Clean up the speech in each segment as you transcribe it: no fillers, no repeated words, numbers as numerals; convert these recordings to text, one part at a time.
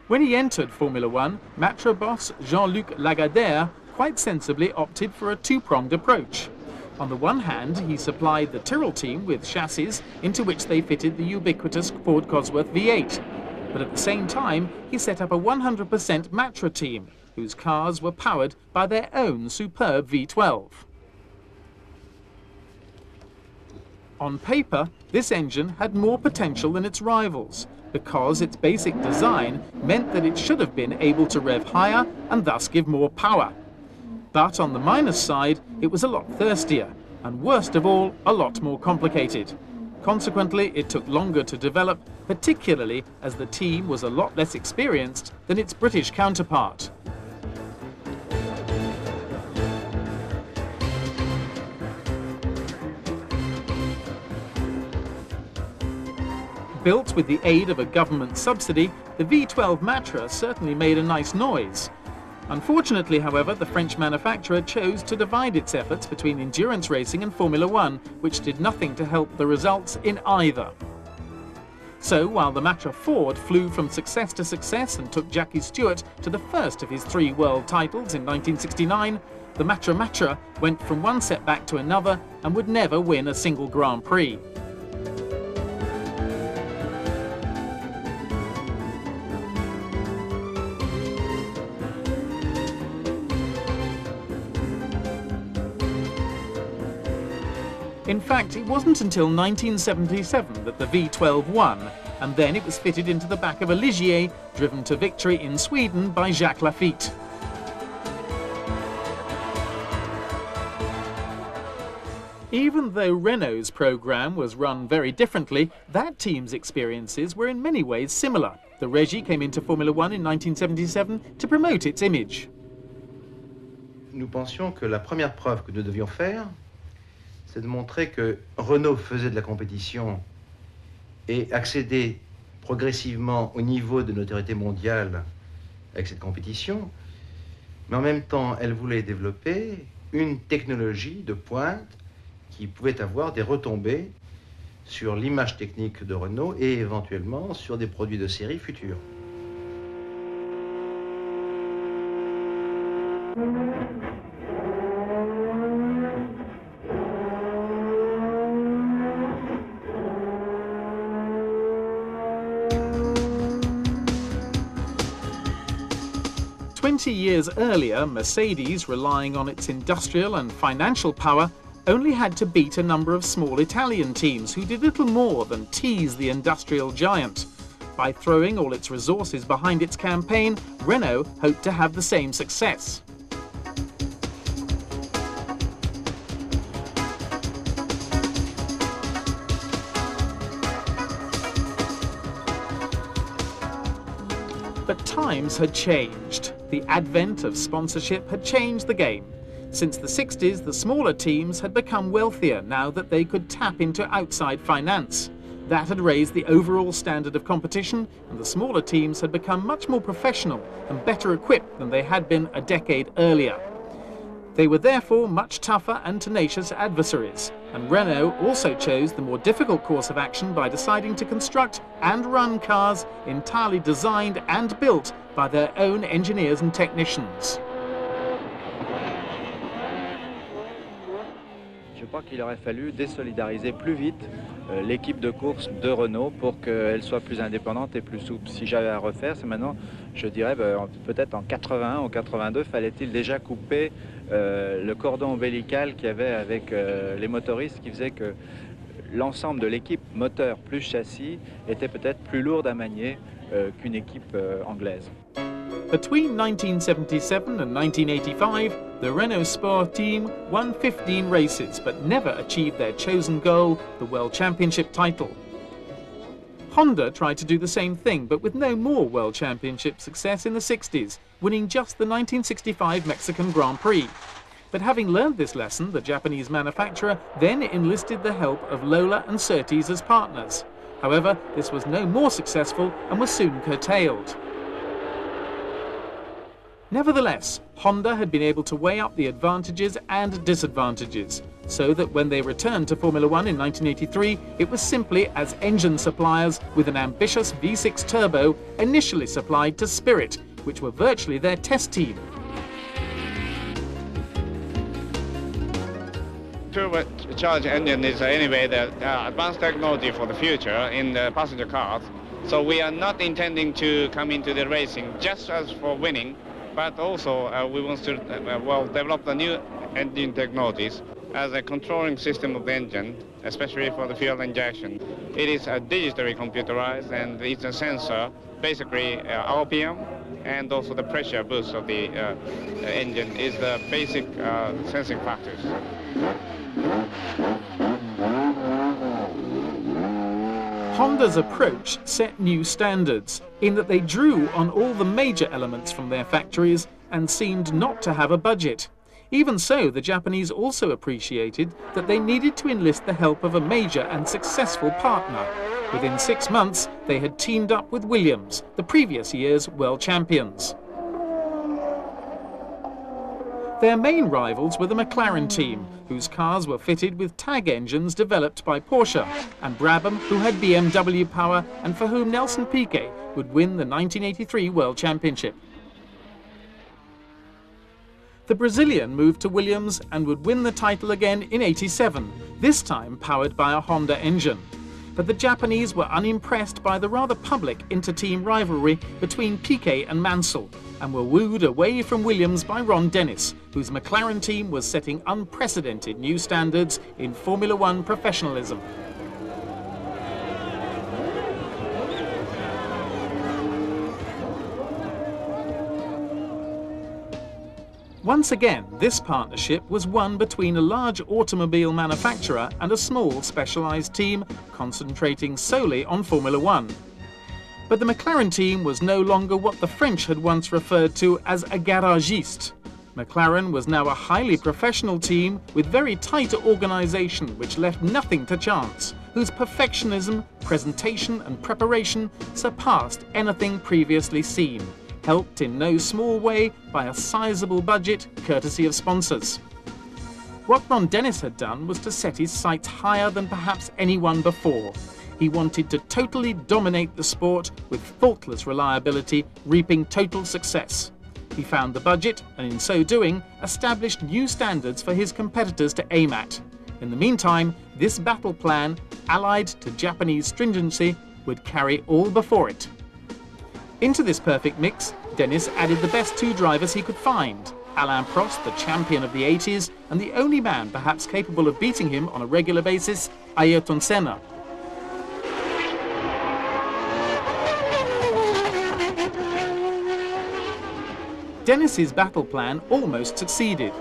When he entered Formula One, Matra boss Jean-Luc Lagardère quite sensibly opted for a two-pronged approach. On the one hand, he supplied the Tyrrell team with chassis into which they fitted the ubiquitous Ford Cosworth V8. But at the same time, he set up a 100% Matra team, whose cars were powered by their own superb V12. On paper, this engine had more potential than its rivals, because its basic design meant that it should have been able to rev higher and thus give more power. But on the minus side, it was a lot thirstier, and worst of all, a lot more complicated. Consequently, it took longer to develop, particularly as the team was a lot less experienced than its British counterpart. Built with the aid of a government subsidy, the V12 Matra certainly made a nice noise. Unfortunately, however, the French manufacturer chose to divide its efforts between endurance racing and Formula One, which did nothing to help the results in either. So, while the Matra Ford flew from success to success and took Jackie Stewart to the first of his 3 world titles in 1969, the Matra went from one setback to another and would never win a single Grand Prix. In fact, it wasn't until 1977 that the V12 won, and then it was fitted into the back of a Ligier, driven to victory in Sweden by Jacques Lafitte. Even though Renault's programme was run very differently, that team's experiences were in many ways similar. The Régie came into Formula One in 1977 to promote its image. Nous pensions que la première preuve que nous devions faire, c'est de montrer que Renault faisait de la compétition et accédait progressivement au niveau de notoriété mondiale avec cette compétition, mais en même temps, elle voulait développer une technologie de pointe qui pouvait avoir des retombées sur l'image technique de Renault et éventuellement sur des produits de série futurs. "20 years earlier, Mercedes, relying on its industrial and financial power, only had to beat a number of small Italian teams who did little more than tease the industrial giant. By throwing all its resources behind its campaign, Renault hoped to have the same success. But times had changed. The advent of sponsorship had changed the game. Since the 60s, the smaller teams had become wealthier now that they could tap into outside finance. That had raised the overall standard of competition, and the smaller teams had become much more professional and better equipped than they had been a decade earlier. They were therefore much tougher and tenacious adversaries, and Renault also chose the more difficult course of action by deciding to construct and run cars entirely designed and built by their own engineers and technicians. Je crois qu'il aurait fallu désolidariser plus vite l'équipe de course de Renault pour qu'elle soit plus indépendante et plus souple. Si j'avais à refaire, c'est maintenant, je dirais, peut-être en 81 ou 82, fallait-il déjà couper le cordon ombilical qu'il y avait avec les motoristes, qui faisait que l'ensemble de l'équipe moteur plus châssis était peut-être plus lourde à manier qu'une équipe anglaise. Between 1977 and 1985, the Renault Sport team won 15 races but never achieved their chosen goal, the World Championship title. Honda tried to do the same thing, but with no more World Championship success in the 60s, winning just the 1965 Mexican Grand Prix. But having learned this lesson, the Japanese manufacturer then enlisted the help of Lola and Surtees as partners. However, this was no more successful and was soon curtailed. Nevertheless, Honda had been able to weigh up the advantages and disadvantages, so that when they returned to Formula One in 1983, it was simply as engine suppliers with an ambitious V6 turbo initially supplied to Spirit, which were virtually their test team. Turbocharged engine is anyway the advanced technology for the future in the passenger cars. So we are not intending to come into the racing just as for winning, but also we want to develop the new engine technologies as a controlling system of the engine, especially for the fuel injection. It is digitally computerized, and it's a sensor, basically RPM, and also the pressure boost of the engine is the basic sensing factors. Honda's approach set new standards in that they drew on all the major elements from their factories and seemed not to have a budget. Even so, the Japanese also appreciated that they needed to enlist the help of a major and successful partner. Within 6 months, they had teamed up with Williams, the previous year's world champions. Their main rivals were the McLaren team, whose cars were fitted with tag engines developed by Porsche, and Brabham, who had BMW power and for whom Nelson Piquet would win the 1983 World Championship. The Brazilian moved to Williams and would win the title again in '87, this time powered by a Honda engine. But the Japanese were unimpressed by the rather public inter-team rivalry between Piquet and Mansell, and were wooed away from Williams by Ron Dennis, whose McLaren team was setting unprecedented new standards in Formula One professionalism. Once again, this partnership was one between a large automobile manufacturer and a small specialized team concentrating solely on Formula One. But the McLaren team was no longer what the French had once referred to as a garagiste. McLaren was now a highly professional team with very tight organization which left nothing to chance, whose perfectionism, presentation and preparation surpassed anything previously seen, helped in no small way by a sizable budget courtesy of sponsors. What Ron Dennis had done was to set his sights higher than perhaps anyone before. He wanted to totally dominate the sport with faultless reliability, reaping total success. He found the budget and in so doing established new standards for his competitors to aim at. In the meantime, this battle plan, allied to Japanese stringency, would carry all before it. Into this perfect mix, Dennis added the best two drivers he could find, Alain Prost, the champion of the 80s, and the only man perhaps capable of beating him on a regular basis, Ayrton Senna. Dennis's battle plan almost succeeded.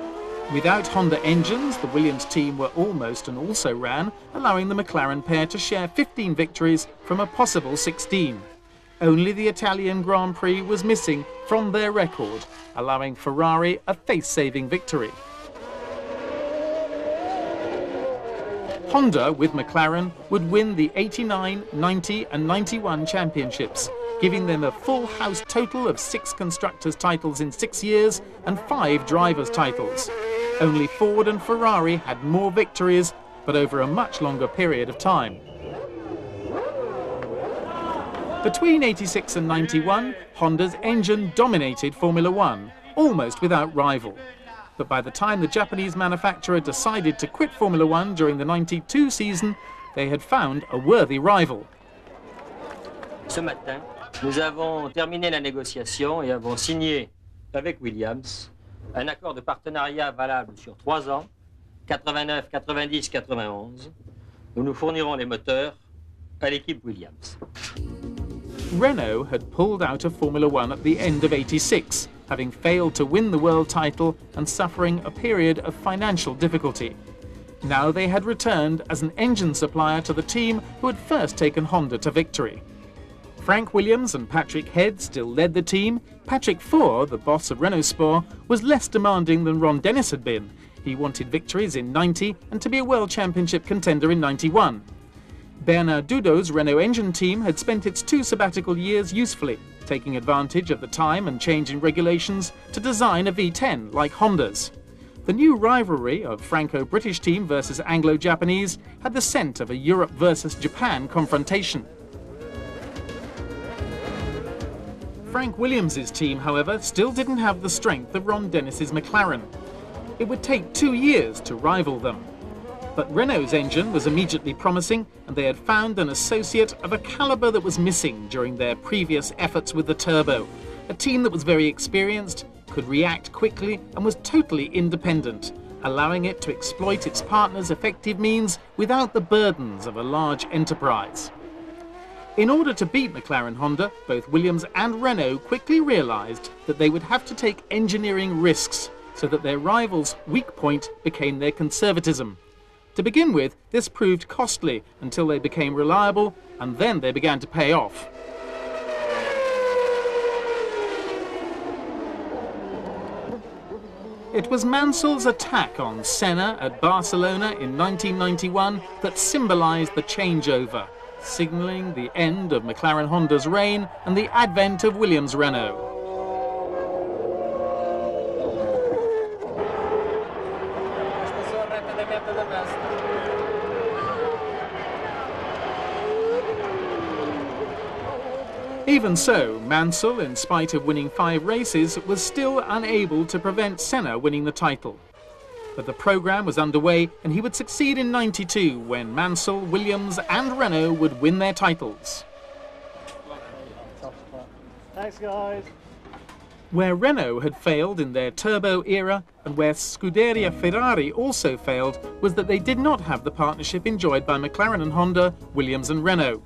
Without Honda engines, the Williams team were almost and also ran, allowing the McLaren pair to share 15 victories from a possible 16. Only the Italian Grand Prix was missing from their record, allowing Ferrari a face-saving victory. Honda, with McLaren, would win the 89, 90 and 91 championships, giving them a full house total of 6 constructors' titles in 6 years and 5 drivers' titles. Only Ford and Ferrari had more victories, but over a much longer period of time. Between 86 and 91, Honda's engine dominated Formula One, almost without rival. But by the time the Japanese manufacturer decided to quit Formula One during the 92 season, they had found a worthy rival. Ce matin, nous avons terminé la négociation et avons signé avec Williams un accord de partenariat valable sur 3 ans, 89, 90, 91, où nous fournirons les moteurs à l'équipe Williams. Renault had pulled out of Formula One at the end of '86, having failed to win the world title and suffering a period of financial difficulty. Now they had returned as an engine supplier to the team who had first taken Honda to victory. Frank Williams and Patrick Head still led the team. Patrick Faure, the boss of Renault Sport, was less demanding than Ron Dennis had been. He wanted victories in '90 and to be a World Championship contender in '91. Bernard Dudot's Renault engine team had spent its 2 sabbatical years usefully, taking advantage of the time and change in regulations to design a V10 like Honda's. The new rivalry of Franco-British team versus Anglo-Japanese had the scent of a Europe versus Japan confrontation. Frank Williams' team, however, still didn't have the strength of Ron Dennis's McLaren. It would take 2 years to rival them. But Renault's engine was immediately promising, and they had found an associate of a calibre that was missing during their previous efforts with the turbo. A team that was very experienced, could react quickly, and was totally independent, allowing it to exploit its partners' effective means without the burdens of a large enterprise. In order to beat McLaren Honda, both Williams and Renault quickly realised that they would have to take engineering risks so that their rivals' weak point became their conservatism. To begin with, this proved costly until they became reliable, and then they began to pay off. It was Mansell's attack on Senna at Barcelona in 1991 that symbolised the changeover, signalling the end of McLaren Honda's reign and the advent of Williams Renault. Even so, Mansell, in spite of winning 5 races, was still unable to prevent Senna winning the title. But the programme was underway, and he would succeed in '92 when Mansell, Williams and Renault would win their titles. Thanks, guys. Where Renault had failed in their turbo era, and where Scuderia Ferrari also failed, was that they did not have the partnership enjoyed by McLaren and Honda, Williams and Renault.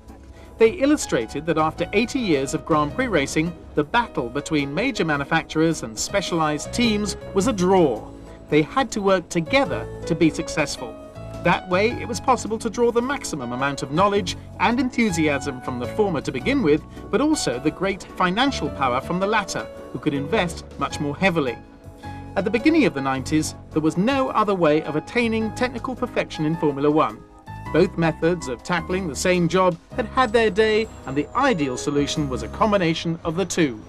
They illustrated that after 80 years of Grand Prix racing, the battle between major manufacturers and specialised teams was a draw. They had to work together to be successful. That way, it was possible to draw the maximum amount of knowledge and enthusiasm from the former to begin with, but also the great financial power from the latter, who could invest much more heavily. At the beginning of the 90s, there was no other way of attaining technical perfection in Formula One. Both methods of tackling the same job had had their day, and the ideal solution was a combination of the two.